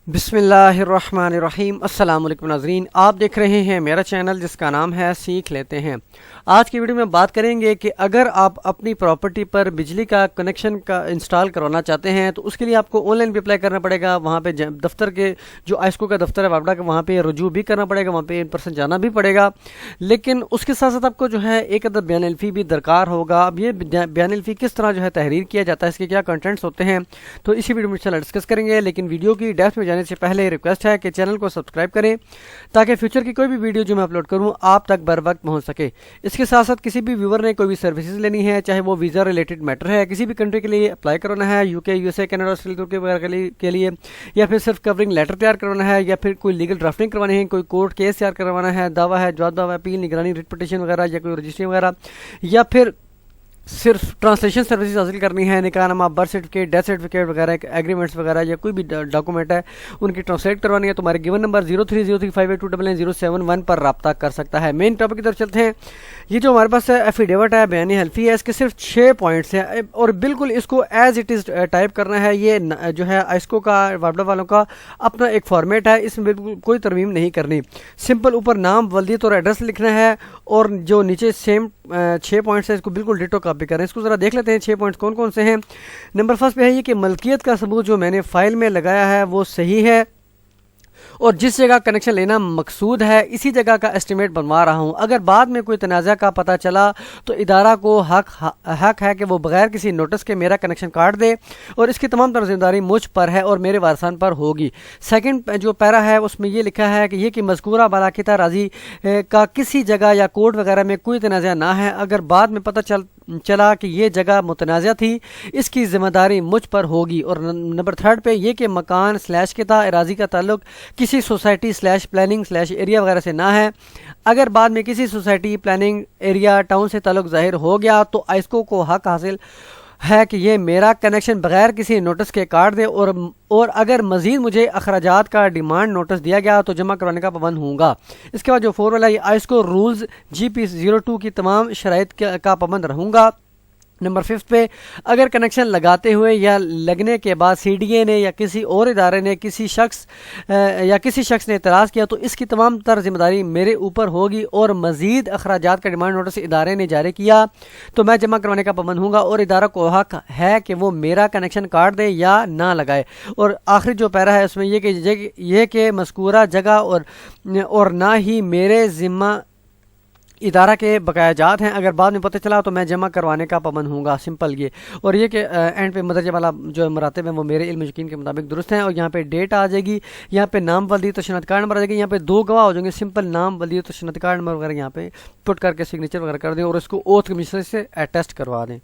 बिस्मिल्लाहिर्रहमानिर्रहीम। अस्सलाम वालेकुम नाज़रीन, आप देख रहे हैं मेरा चैनल जिसका नाम है सीख लेते हैं। आज की वीडियो में बात करेंगे कि अगर आप अपनी प्रॉपर्टी पर बिजली का कनेक्शन का इंस्टॉल करवाना चाहते हैं तो उसके लिए आपको ऑनलाइन भी अप्लाई करना पड़ेगा। वहाँ पे दफ्तर के जो आइस्को का दफ्तर है वापडा का, वहाँ पे रुजू भी करना पड़ेगा, वहाँ पे इन पर्सन जाना भी पड़ेगा। लेकिन उसके साथ साथ आपको जो है एक अदद बयान अल्फी भी दरकार होगा। अब ये बयान अल्फी किस तरह जो है तहरीर किया जाता है, इसके क्या कंटेंट्स होते हैं, तो इसी वीडियो में इंशाल्लाह डिस्कस करेंगे। लेकिन वीडियो की डेप्थ में जाने से पहले रिक्वेस्ट है कि चैनल को सब्सक्राइब करें ताकि फ्यूचर की कोई भी वीडियो जो मैं अपलोड करूं आप तक बर वक्त पहुंच सके। इसके साथ साथ किसी भी व्यूवर ने कोई भी सर्विसेज लेनी है, चाहे वो वीज़ा रिलेटेड मैटर है, किसी भी कंट्री के लिए अप्लाई करवाना है, यूके, यूएसए, कनाडा, ऑस्ट्रेलिया, तुर्की वगैरह के लिए, या फिर सिर्फ कवरिंग लेटर तैयार करवाना है, या फिर कोई लीगल ड्राफ्टिंग करवानी है, कोई कोर्ट केस तैयार करवाना है, दावा है, जवाब दावा, अपील, निगरानी, रिट पिटीशन वगैरह, या कोई रजिस्ट्री वगैरह, या फिर सिर्फ ट्रांसलेशन सर्विसेज हासिल करनी है, निकाहनामा, बर्थ सर्टिफिकेट, डेथ सर्टिफिकेट वगैरह, एग्रीमेंट्स वगैरह, या कोई भी डॉक्यूमेंट है उनकी ट्रांसलेट करवानी है, तो हमारे गिवन नंबर 030358299071 पर रब्ता कर सकता है। मेन टॉपिक की तरफ चलते हैं। ये जो हमारे पास एफिडेविट है, बयानी हल्फी है, इसके सिर्फ 6 पॉइंट्स हैं और बिल्कुल इसको एज इट इज़ टाइप करना है। ये जो है आइस्को का, वापडा वालों का अपना एक फॉर्मेट है, इसमें बिल्कुल कोई तरमीम नहीं करनी। सिंपल ऊपर नाम, वल्दियत और एड्रेस लिखना है और जो नीचे सेम 6 पॉइंट्स है इसको बिल्कुल डिटो कॉपी करें। इसको ज़रा देख लेते हैं 6 पॉइंट्स कौन कौन से हैं। नंबर फर्स्ट पे है ये कि मलकियत का सबूत जो मैंने फ़ाइल में लगाया है वो सही है और जिस जगह कनेक्शन लेना मकसूद है इसी जगह का एस्टिमेट बनवा रहा हूं। अगर बाद में कोई तनाज़ा का पता चला तो इदारा को हक है कि वो बगैर किसी नोटिस के मेरा कनेक्शन काट दे और इसकी तमाम तरह जिम्मेदारी मुझ पर है और मेरे वारसान पर होगी। सेकंड जो पैरा है उसमें ये लिखा है कि ये मज़कूरा बालाकिता राजी का किसी जगह या कोर्ट वगैरह में कोई तनाज़ा ना है। अगर बाद में पता चला कि ये जगह मुतनाज़ा थी इसकी जिम्मेदारी मुझ पर होगी। और नंबर थर्ड पे ये कि मकान स्लैश किता अराजी का ताल्लुक किसी society slash planning slash area वगैरह से ना है। अगर बाद में किसी सोसाइटी, प्लानिंग एरिया, टाउन से ताल्लुक जाहिर हो गया तो आइस्को को हक हासिल है कि ये मेरा कनेक्शन बगैर किसी नोटिस के काट दे और अगर मजीद मुझे अखराजात का डिमांड नोटिस दिया गया तो जमा करवाने का पाबंद होऊंगा। इसके बाद जो 4 वाला, आइस्को रूल्स GP02 की तमाम शराइत का पाबंद रहूँगा। नंबर 5 पे अगर कनेक्शन लगाते हुए या लगने के बाद CDA ने या किसी और इदारे ने किसी शख्स ने इतराज़ किया तो इसकी तमाम तर जिम्मेदारी मेरे ऊपर होगी और मज़ीद अखराजात का डिमांड नोटिस इदारे ने जारी किया तो मैं जमा करवाने का पाबंद होऊंगा और इदारा को हक है कि वो मेरा कनेक्शन काट दे या ना लगाए। और आखिरी जो पैरा है उसमें ये कि मज़कूरा जगह और ना ही मेरे ज़िम्मा इदारा के बकायाजात हैं। अगर बाद में पता चला तो मैं जमा करवाने का पाबंद होऊंगा। सिंपल ये। और ये कि एंड पे मदरजा वाला जो मरातब हैं वो मेरे इल्म यकीन के मुताबिक दुरुस्त हैं। और यहाँ पे डेट आ जाएगी, यहाँ पे नाम, वल्दियत और शनाख्ती कार्ड नंबर आ जाएगी, यहाँ पे 2 गवाह हो जाएंगे। सिंपल नाम, वल्दियत और शनाख्ती कार्ड नंबर वगैरह यहाँ पे पुट करके सिग्नेचर वगैरह कर दें और इसको ओथ कमीशन से अटेस्ट करवा दें।